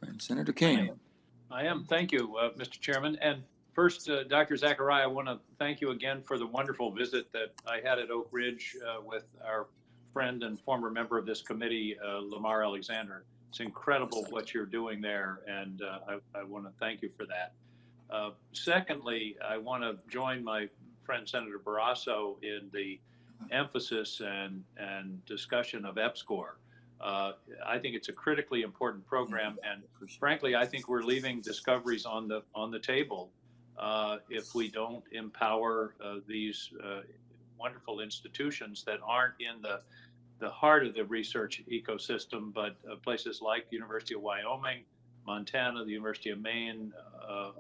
And Senator I King. am. I am. Thank you, Mr. Chairman. And first, Dr. Zachariah, I want to thank you again for the wonderful visit that I had at Oak Ridge with our friend and former member of this committee, Lamar Alexander. It's incredible what you're doing there, and I want to thank you for that. Secondly, I want to join my friend Senator Barrasso in the emphasis and discussion of EPSCoR. I think it's a critically important program, and frankly, I think we're leaving discoveries on the table if we don't empower these wonderful institutions that aren't in the heart of the research ecosystem, but places like the University of Wyoming, Montana, the University of Maine,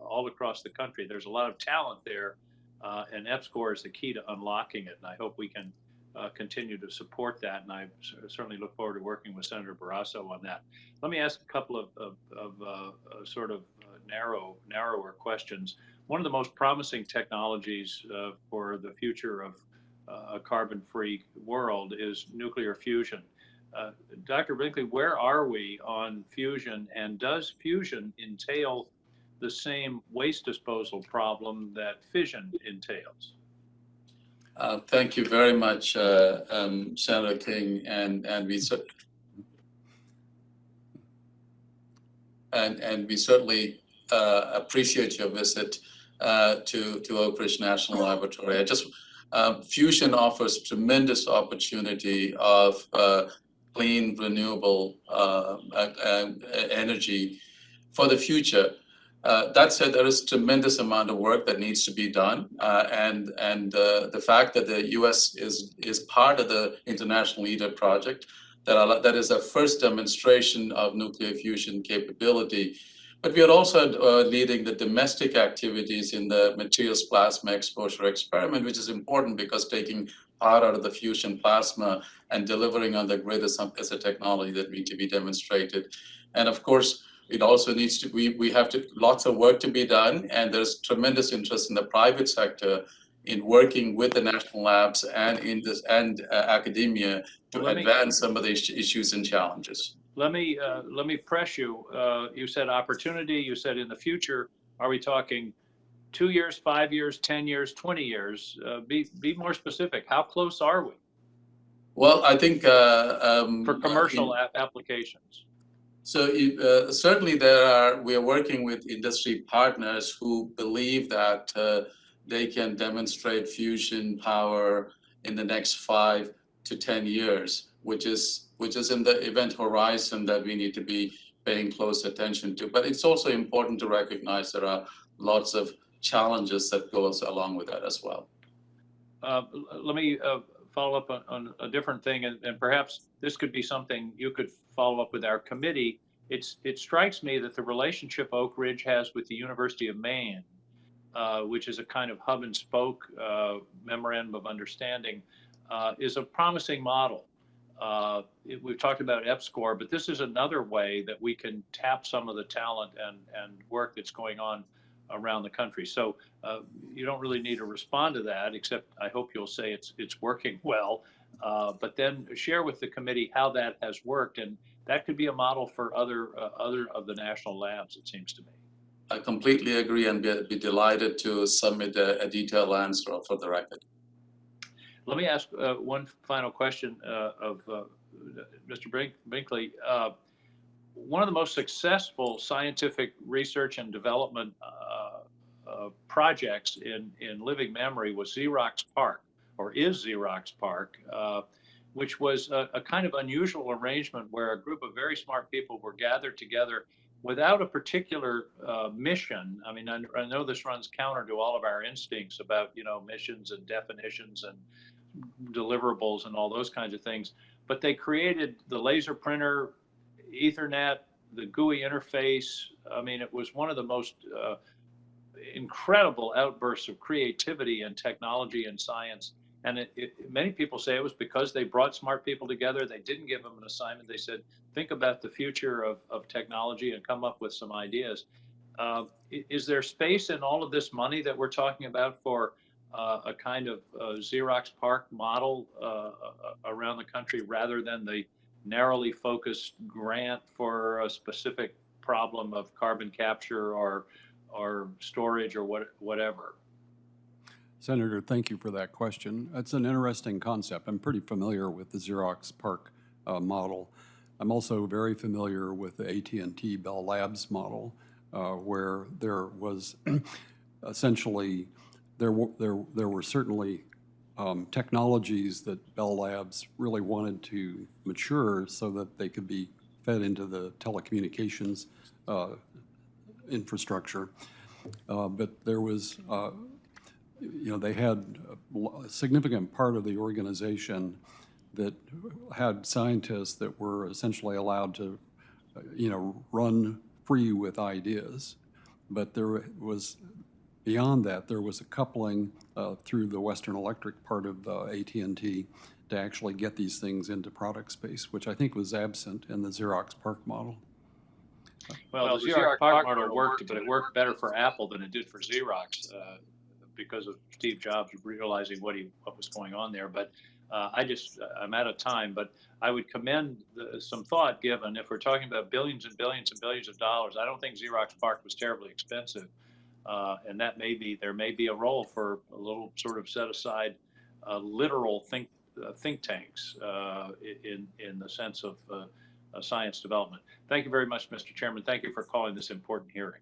all across the country. There's a lot of talent there, and EPSCoR is the key to unlocking it. And I hope we can continue to support that. And I certainly look forward to working with Senator Barrasso on that. Let me ask a couple of sort of narrower questions. One of the most promising technologies for the future of a carbon-free world is nuclear fusion. Dr. Brinkley, where are we on fusion, and does fusion entail the same waste disposal problem that fission entails? Thank you very much, Senator King, and we certainly appreciate your visit to Oak Ridge National Laboratory. Fusion offers tremendous opportunity of clean, renewable energy for the future. That said, there is tremendous amount of work that needs to be done, and the fact that the U.S. is part of the International ITER project, that is a first demonstration of nuclear fusion capability. But we are also leading the domestic activities in the materials plasma exposure experiment, which is important because taking part out of the fusion plasma and delivering on the grid is a technology that needs to be demonstrated. And of course, it also needs to, we have lots of work to be done, and there's tremendous interest in the private sector in working with the national labs and academia to advance some of these issues and challenges. Let me press you. You said opportunity. You said in the future. Are we talking 2 years, 5 years, 10 years, 20 years? Be more specific. How close are we? Well, I think for commercial applications. So certainly we are working with industry partners who believe that they can demonstrate fusion power in the next 5 to 10 years, which is in the event horizon that we need to be paying close attention to. But it's also important to recognize there are lots of challenges that goes along with that as well. Let me follow up on a different thing, and perhaps this could be something you could follow up with our committee. It strikes me that the relationship Oak Ridge has with the University of Maine, which is a kind of hub and spoke memorandum of understanding, is a promising model. We've talked about EPSCoR, but this is another way that we can tap some of the talent and work that's going on around the country. So you don't really need to respond to that, except I hope you'll say it's working well. But then share with the committee how that has worked, and that could be a model for other of the national labs, it seems to me. I completely agree, and be delighted to submit a detailed answer for the record. Let me ask one final question of Mr. Brinkley. One of the most successful scientific research and development projects in living memory was Xerox PARC, or is Xerox PARC, which was a kind of unusual arrangement where a group of very smart people were gathered together without a particular mission. I mean, I know this runs counter to all of our instincts about, missions and definitions and deliverables and all those kinds of things, but they created the laser printer, Ethernet, the GUI interface. I mean, it was one of the most incredible outbursts of creativity and technology and science. And many people say it was because they brought smart people together. They didn't give them an assignment. They said, think about the future of technology and come up with some ideas. Is there space in all of this money that we're talking about for a kind of Xerox PARC model around the country, rather than the narrowly focused grant for a specific problem of carbon capture or storage or whatever? Senator, thank you for that question. It's an interesting concept. I'm pretty familiar with the Xerox PARC model. I'm also very familiar with the AT&T Bell Labs model, where there was essentially, there were certainly technologies that Bell Labs really wanted to mature so that they could be fed into the telecommunications infrastructure. But there was, they had a significant part of the organization that had scientists that were essentially allowed to, run free with ideas. But there was, beyond that, there was a coupling through the Western Electric part of AT&T to actually get these things into product space, which I think was absent in the Xerox PARC model. Well, the Xerox PARC model worked, but it worked better for Apple than it did for Xerox because of Steve Jobs realizing what was going on there. But I'm out of time, but I would commend some thought given, if we're talking about billions and billions and billions of dollars, I don't think Xerox PARC was terribly expensive. And that there may be a role for a little sort of set aside literal think tanks in the sense of science development. Thank you very much, Mr. Chairman. Thank you for calling this important hearing.